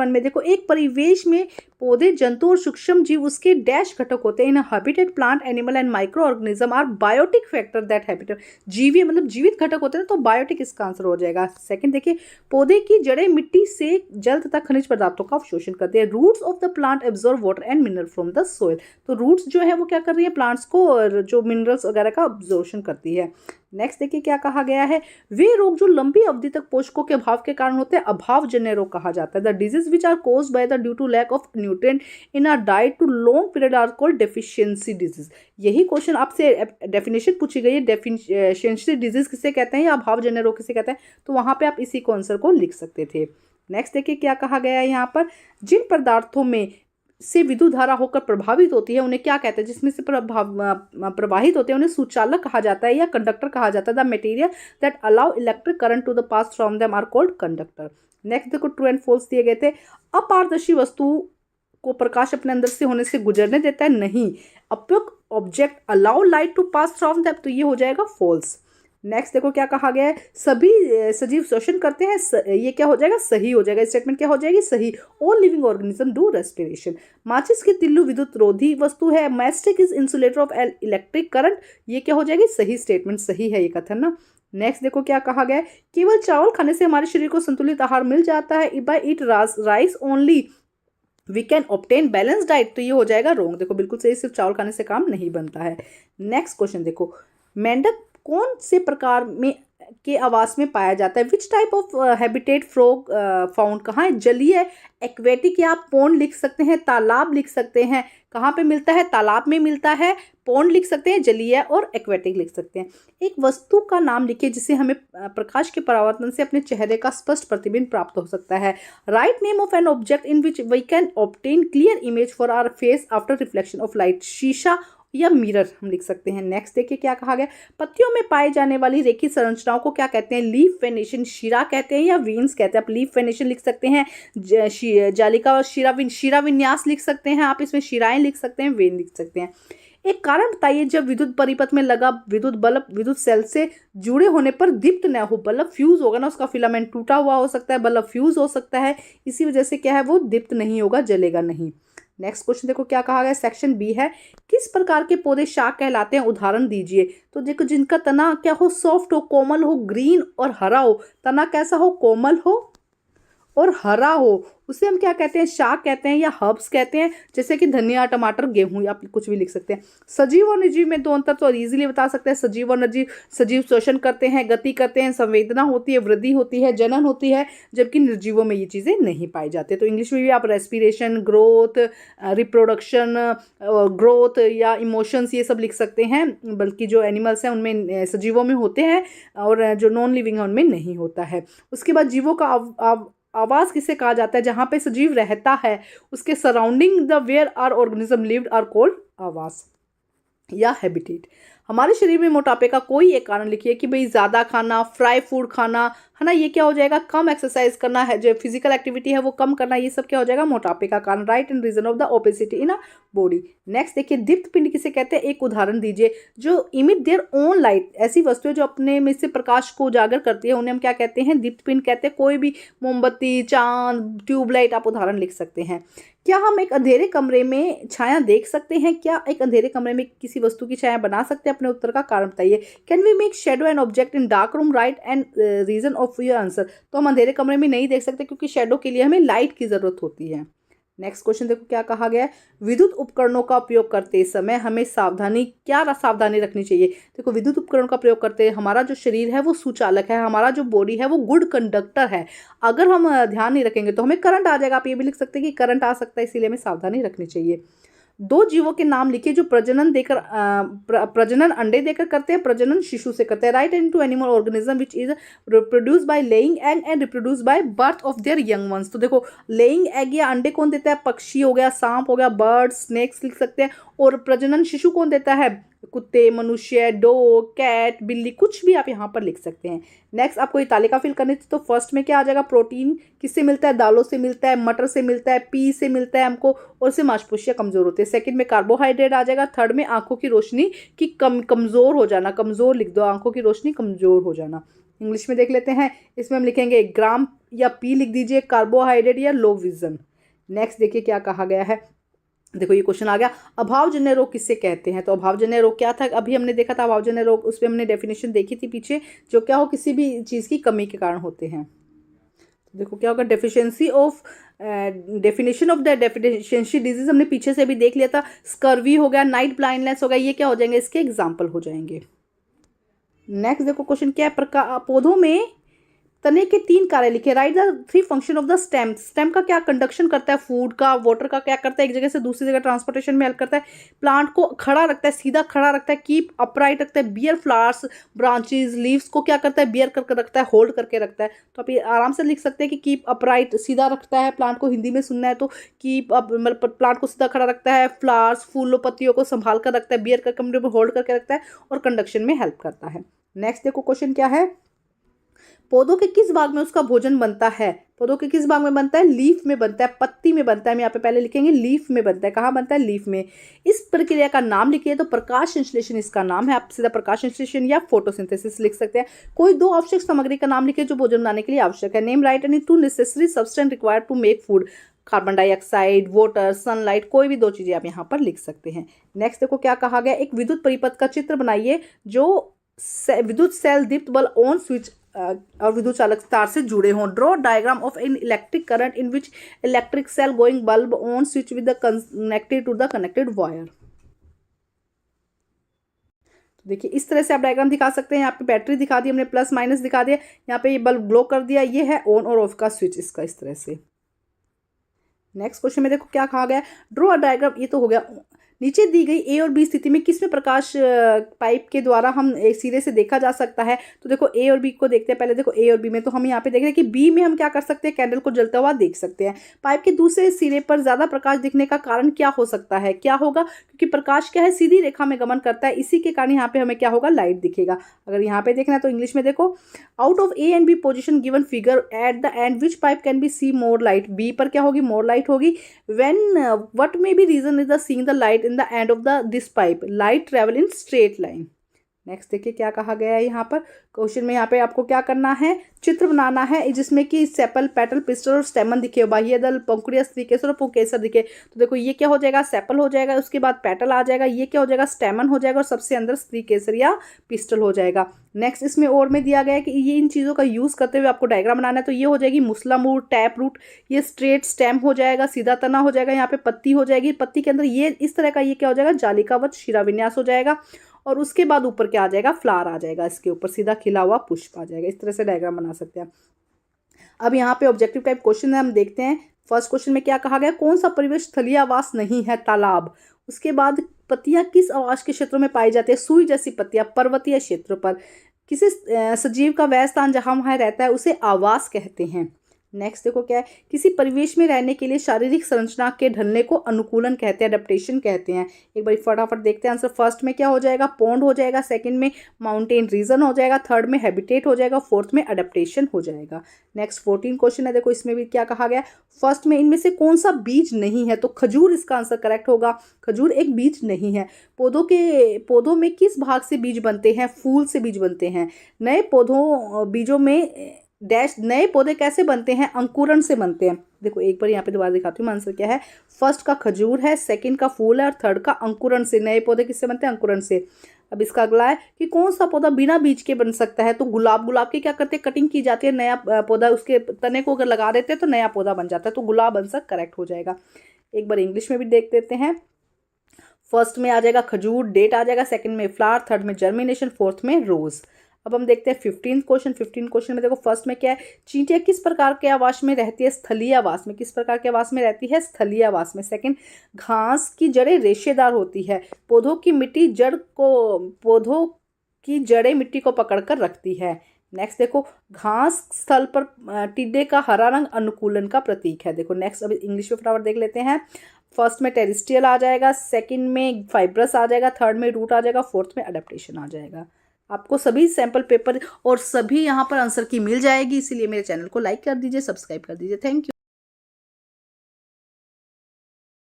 1 में देखो, एक परिवेश में पौधे, जंतु और सूक्ष्म जीव उसके डैश घटक होते हैं। In habitat plant, animal and microorganism are biotic factor that habitat. जीवी मतलब जीवित घटक होते हैं, तो बायोटिक इसका आंसर हो जाएगा। सेकंड देखिए, पौधे की जड़ें मिट्टी से जल तथा खनिज पदार्थों का अवशोषण करते हैं। Roots of the plant absorb water and mineral from the soil. तो रूट्स जो है वो क्या कर रही है, प्लांट्स को और जो मिनरल्स वगैरह का अब्जॉर्प्शन करती है। नेक्स्ट देखिए क्या कहा गया है, वे रोग जो लंबी अवधि तक पोषकों के अभाव के कारण होते हैं अभावजन्य रोग कहा जाता है। The disease which are caused by the due to lack of nutrient in our diet too long period are called deficiency disease. यही क्वेश्चन आपसे डेफिनेशन पूछी गई है, डेफिशिएंसी डिजीज किसे कहते हैं या अभावजन्य रोग किसे कहते हैं, तो वहां पे आप इसी को आंसर को लिख सकते थे। नेक्स्ट देखिए क्या कहा गया है यहाँ पर, जिन पदार्थों में से विद्युत धारा होकर प्रभावित होती है उन्हें क्या कहते हैं, जिसमें से प्रवाहित होते हैं उन्हें सुचालक कहा जाता है या कंडक्टर कहा जाता है। The material that allow electric current to the pass from them are called conductor. Next देखो, ट्रू एंड फॉल्स दिए गए थे। अपारदर्शी वस्तु को प्रकाश अपने अंदर से होने से गुजरने देता है, नहीं। उपयुक्त object allow light to pass from them, तो ये हो जाएगा फॉल्स। नेक्स्ट देखो क्या कहा गया है, सभी सजीव श्वसन करते हैं, ये क्या हो जाएगा, सही हो जाएगा। स्टेटमेंट क्या हो जाएगी, सही। All living organism do respiration. माचिस की तिल्लू विद्युत रोधी वस्तु है। Mastic is insulator of electric current, ये क्या हो जाएगी, सही। स्टेटमेंट सही है ये कथन ना। नेक्स्ट देखो क्या कहा गया है, केवल चावल खाने से हमारे शरीर को संतुलित आहार मिल जाता है। By eat rice only we can obtain balance diet, तो ये हो जाएगा रॉन्ग। देखो बिल्कुल सही, सिर्फ चावल खाने से काम नहीं बनता है। नेक्स्ट क्वेश्चन देखो, मेंढक कौन से प्रकार में के आवास में पाया जाता है। Which type of habitat frog found, कहाँ है, जलीय, एक्वेटिक, या आप पॉन्ड लिख सकते हैं, तालाब लिख सकते हैं। कहाँ पे मिलता है, तालाब में मिलता है। पॉन्ड लिख सकते हैं, जलीय और एक्वेटिक लिख सकते हैं। एक वस्तु का नाम लिखिए जिसे हमें प्रकाश के परावर्तन से अपने चेहरे का स्पष्ट प्रतिबिंब प्राप्त हो सकता है। Write name of an object in which we can obtain clear image for our face after reflection of light. शीशा या मिरर हम लिख सकते हैं। नेक्स्ट देखिए क्या कहा गया, पत्तियों में पाई जाने वाली रेखीय संरचनाओं को क्या कहते हैं, लीफ वेनेशन, शिरा कहते हैं या वेन्स कहते हैं। आप लीफ वेनेशन लिख सकते हैं, जालिका और शिरा विन्यास लिख सकते हैं, आप इसमें शिराएं लिख सकते हैं, वेन लिख सकते हैं। एक कारण बताइए जब विद्युत परिपथ में लगा विद्युत बल्ब विद्युत सेल से जुड़े होने पर दीप्त न हो। बल्ब फ्यूज होगा ना, उसका फिलामेंट टूटा हुआ हो सकता है, बल्ब फ्यूज हो सकता है, इसी वजह से क्या है वो दीप्त नहीं होगा, जलेगा नहीं। नेक्स्ट क्वेश्चन देखो क्या कहा गया, सेक्शन बी है, किस प्रकार के पौधे शाक कहलाते हैं, उदाहरण दीजिए। तो देखो जिनका तना क्या हो, सॉफ्ट हो, कोमल हो, ग्रीन और हरा हो। तना कैसा हो, कोमल हो और हरा हो, उसे हम क्या कहते हैं, शाक कहते हैं या हर्ब्स कहते हैं। जैसे कि धनिया, टमाटर, गेहूं, आप कुछ भी लिख सकते हैं। सजीव और निर्जीव में दो अंतर तो इजीली बता सकते हैं। सजीव और निर्जीव, सजीव श्वसन करते हैं, गति करते हैं, संवेदना होती है, वृद्धि होती है, जनन होती है, जबकि निर्जीवों में ये चीज़ें नहीं पाई जाती। तो इंग्लिश में भी आप रेस्पिरेशन, ग्रोथ, रिप्रोडक्शन, ग्रोथ या इमोशंस ये सब लिख सकते हैं। बल्कि जो एनिमल्स हैं उनमें, सजीवों में होते हैं और जो नॉन लिविंग है उनमें नहीं होता है। उसके बाद जीवों का आवास किसे कहा जाता है, जहाँ पे सजीव रहता है उसके surrounding the where are organism lived are called आवास या हैबिटेट। हमारे शरीर में मोटापे का कोई एक कारण लिखिए कि भाई ज़्यादा खाना, फ्राई फूड खाना, है ना, ये क्या हो जाएगा, कम एक्सरसाइज करना है, जो फिजिकल एक्टिविटी है वो कम करना, ये सब क्या हो जाएगा, मोटापे का कारण। Write and reason of the obesity in a body. Next देखिए, दीप्त पिंड किसे कहते हैं, एक उदाहरण दीजिए। जो इमिट देयर ओन लाइट, ऐसी वस्तुएं जो अपने में से प्रकाश को उजागर करती है उन्हें हम क्या कहते हैं, दीप्त पिंड कहते हैं। कोई भी मोमबत्ती, चांद, ट्यूबलाइट, आप उदाहरण लिख सकते हैं। क्या हम एक अंधेरे कमरे में छाया देख सकते हैं, क्या एक अंधेरे कमरे में किसी वस्तु की छाया बना सकते हैं, अपने उत्तर का कारण बताइए। Can we make shadow an object in dark room, write and reason of your answer. तो हम अंधेरे कमरे में नहीं देख सकते क्योंकि शेडो के लिए हमें लाइट की जरूरत होती है। नेक्स्ट क्वेश्चन देखो क्या कहा गया है, विद्युत उपकरणों का उपयोग करते समय हमें सावधानी रखनी चाहिए। देखो विद्युत उपकरणों का प्रयोग करते हमारा जो शरीर है वो सुचालक है, हमारा जो बॉडी है वो गुड कंडक्टर है। अगर हम ध्यान नहीं रखेंगे तो हमें करंट आ जाएगा। आप ये भी लिख सकते हैं कि करंट आ सकता है, इसीलिए हमें सावधानी रखनी चाहिए। दो जीवों के नाम लिखिए जो प्रजनन अंडे देकर करते हैं, प्रजनन शिशु से करते हैं। Right into animal organism which is reproduce by laying egg and reproduce by birth of their young ones. तो देखो लेइंग एग या अंडे कौन देता है, पक्षी हो गया, सांप हो गया, बर्ड, स्नेक्स लिख सकते हैं। और प्रजनन शिशु कौन देता है, कुत्ते, मनुष्य, डॉग, कैट, बिल्ली, कुछ भी आप यहाँ पर लिख सकते हैं। नेक्स्ट आपको ये तालिका फिल करनी थी, तो फर्स्ट में क्या आ जाएगा, प्रोटीन किससे मिलता है, दालों से मिलता है, मटर से मिलता है, पी से मिलता है हमको, और से मांसपेशियां कमजोर होती है। सेकंड में कार्बोहाइड्रेट आ जाएगा। थर्ड में आंखों की रोशनी की कमजोर हो जाना, कमजोर लिख दो, आंखों की रोशनी कमजोर हो जाना। इंग्लिश में देख लेते हैं। इसमें हम लिखेंगे ग्राम या पी लिख दीजिए, कार्बोहाइड्रेट या लो विजन। नेक्स्ट देखिए क्या कहा गया है। देखो ये क्वेश्चन आ गया, अभावजन्य रोग किससे कहते हैं। तो अभावजन्य रोग क्या था, अभी हमने देखा था अभावजन्य रोग, उस पर हमने डेफिनेशन देखी थी पीछे, जो क्या हो किसी भी चीज़ की कमी के कारण होते हैं। देखो क्या होगा, definition of the deficiency disease हमने पीछे से भी देख लिया था। स्कर्वी हो गया, नाइट ब्लाइंडनेस हो गया, ये क्या हो जाएंगे, इसके एग्जाम्पल हो जाएंगे। नेक्स्ट देखो क्वेश्चन क्या है, पौधों में तने के 3 कार्य लिखे, right the 3 function of the stem. Stem का क्या कंडक्शन करता है, फूड का, वाटर का क्या करता है, एक जगह से दूसरी जगह ट्रांसपोर्टेशन में हेल्प करता है, प्लांट को खड़ा रखता है, सीधा खड़ा रखता है, कीप अपराइट रखता है, बियर फ्लावर्स, ब्रांचेस, लीव्स को क्या करता है, बियर करके रखता है, होल्ड करके रखता है। तो आप ये आराम से लिख सकते हैं कि कीप अपराइट सीधा रखता है, प्लांट को हिंदी में सुनना है तो कीप अप, मतलब प्लांट को सीधा खड़ा रखता है, फ्लावर्स फूलों पत्तियों को संभाल कर रखता है, बियर करके होल्ड करके रखता है और कंडक्शन में हेल्प करता है। नेक्स्ट देखो क्वेश्चन क्या है, पौधों के किस भाग में उसका भोजन बनता है। पौधों के किस भाग में बनता है, लीफ में बनता है, पत्ती में बनता है। हम यहाँ पे पहले लिखेंगे लीफ में बनता है। कहाँ बनता है, लीफ में। इस प्रक्रिया का नाम लिखिए, तो प्रकाश संश्लेषण इसका नाम है। आप सीधा प्रकाश संश्लेषण या फोटोसिंथेसिस लिख सकते हैं। कोई 2 आवश्यक सामग्री का नाम लिखिए जो भोजन बनाने के लिए आवश्यक है। Name write any 2 necessary substance required to make food. Carbon dioxide, water, sunlight, कोई भी 2 चीजें आप यहाँ पर लिख सकते हैं। नेक्स्ट देखो क्या कहा गया, एक विद्युत परिपथ का चित्र बनाइए जो विद्युत सेल दीप्त बल्ब ऑन स्विच और विद्युत चालक तार से जुड़े हों। Draw diagram of an electric current in which electric cell going bulb on switch with the connected to the connected wire. देखिए इस तरह से आप डायग्राम दिखा सकते हैं। यहाँ पे बैटरी दिखा दी हमने, प्लस माइनस दिखा दिया, यहाँ पे ये बल्ब ग्लो कर दिया, ये है ऑन और ऑफ का स्विच इसका, इस तरह से। नेक्स्ट क्वेश्चन में देखो क्या कहा गया, ड्रॉ अ डायग्राम, ये तो हो गया। नीचे दी गई ए और बी स्थिति में किसमें प्रकाश पाइप के द्वारा हम एक सिरे से देखा जा सकता है। तो देखो ए और बी को देखते हैं पहले। देखो ए और बी में तो हम यहाँ पे देख रहे हैं कि बी में हम क्या कर सकते हैं, कैंडल को जलता हुआ देख सकते हैं। पाइप के दूसरे सिरे पर ज्यादा प्रकाश दिखने का कारण क्या हो सकता है, क्या होगा, क्योंकि प्रकाश क्या है, सीधी रेखा में गमन करता है, इसी के कारण यहाँ पे हमें क्या होगा, लाइट दिखेगा। अगर यहाँ पे देखना है तो इंग्लिश में देखो, out of A and B position given figure at the end which pipe can be see more light. B पर क्या होगी, मोर लाइट होगी। When what may be reason is the seeing the light in the end of the this pipe, light travel in straight line. Next देखिए क्या कहा गया है यहाँ पर क्वेश्चन में। यहाँ पे आपको क्या करना है, चित्र बनाना है जिसमें कि सेपल, पेटल, पिस्टल और स्टेमन दिखे, बाह्य दल, पंखुड़िया, स्त्रीकेसर और पुंकेसर दिखे। तो देखो ये क्या हो जाएगा, सेपल हो जाएगा, उसके बाद पेटल आ जाएगा, ये क्या हो जाएगा, स्टेमन हो जाएगा और सबसे अंदर स्त्रीकेसर या पिस्टल हो जाएगा। नेक्स्ट इसमें और में दिया गया है कि ये इन चीज़ों का यूज़ करते हुए आपको डायग्राम बनाना है। तो ये हो जाएगी मुसला मूड, टैप रूट, ये स्ट्रेट स्टेम हो जाएगा, सीधा तना हो जाएगा, यहाँ पे पत्ती हो जाएगी, पत्ती के अंदर ये इस तरह का ये क्या हो जाएगा, जालिकावत शिराविन्यास हो जाएगा और उसके बाद ऊपर क्या आ जाएगा, फ्लावर आ जाएगा, इसके ऊपर सीधा खिला हुआ पुष्प आ जाएगा। इस तरह से डायग्राम बना सकते हैं। अब यहाँ पे ऑब्जेक्टिव टाइप क्वेश्चन है, हम देखते हैं। फर्स्ट क्वेश्चन में क्या कहा गया, कौन सा परिवेश स्थलीय आवास नहीं है, तालाब। उसके बाद पत्तियां किस आवास के क्षेत्रों में पाई जाती है, सुई जैसी पत्तियां पर्वतीय क्षेत्रों पर। किसी सजीव का वह स्थान जहां वह रहता है उसे आवास कहते हैं। नेक्स्ट देखो क्या है, किसी परिवेश में रहने के लिए शारीरिक संरचना के ढलने को अनुकूलन कहते हैं, अडेप्टेशन कहते हैं। एक बार फटाफट देखते हैं आंसर। फर्स्ट में क्या हो जाएगा, पॉन्ड हो जाएगा, सेकंड में माउंटेन रीजन हो जाएगा, थर्ड में हैबिटेट हो जाएगा, फोर्थ में अडेप्टेशन हो जाएगा। नेक्स्ट 14 क्वेश्चन है, देखो इसमें भी क्या कहा गया, फर्स्ट में इनमें से कौन सा बीज नहीं है। तो खजूर इसका आंसर करेक्ट होगा, खजूर एक बीज नहीं है। पौधों में किस भाग से बीज बनते हैं, फूल से बीज बनते हैं। नए बीजों में डैश, नए पौधे कैसे बनते हैं, अंकुरण से बनते हैं। देखो एक बार यहाँ पे दोबारा दिखाती हूँ आंसर क्या है। फर्स्ट का खजूर है, सेकंड का फूल है और थर्ड का अंकुरण से। नए पौधे किससे बनते हैं, अंकुरण से। अब इसका अगला है कि कौन सा पौधा बिना बीज के बन सकता है। तो गुलाब की क्या करते हैं, कटिंग की जाती है, नया पौधा उसके तने को अगर लगा देते हैं तो नया पौधा बन जाता है। तो गुलाब आंसर करेक्ट हो जाएगा। एक बार इंग्लिश में भी देख देते हैं। फर्स्ट में आ जाएगा खजूर, डेट आ जाएगा, सेकंड में फ्लावर, थर्ड में जर्मिनेशन, फोर्थ में रोज। अब हम देखते हैं 15 क्वेश्चन में। देखो फर्स्ट में क्या है, चींटियां किस प्रकार के आवास में रहती है, स्थलीय आवास में। किस प्रकार के आवास में रहती है, स्थलीय आवास में। सेकंड, घास की जड़ें रेशेदार होती है। पौधों की जड़ें मिट्टी को पकड़कर रखती है। नेक्स्ट देखो, घास स्थल पर टिड्डे का हरा रंग अनुकूलन का प्रतीक है। देखो नेक्स्ट अभी इंग्लिश में फटाफट देख लेते हैं। फर्स्ट में टेरिस्ट्रियल आ जाएगा, सेकंड में फाइब्रस आ जाएगा, थर्ड में रूट आ जाएगा, फोर्थ में अडेप्टेशन आ जाएगा। आपको सभी सैंपल पेपर और सभी यहाँ पर आंसर की मिल जाएगी, इसीलिए मेरे चैनल को लाइक कर दीजिए, सब्सक्राइब कर दीजिए। Thank you.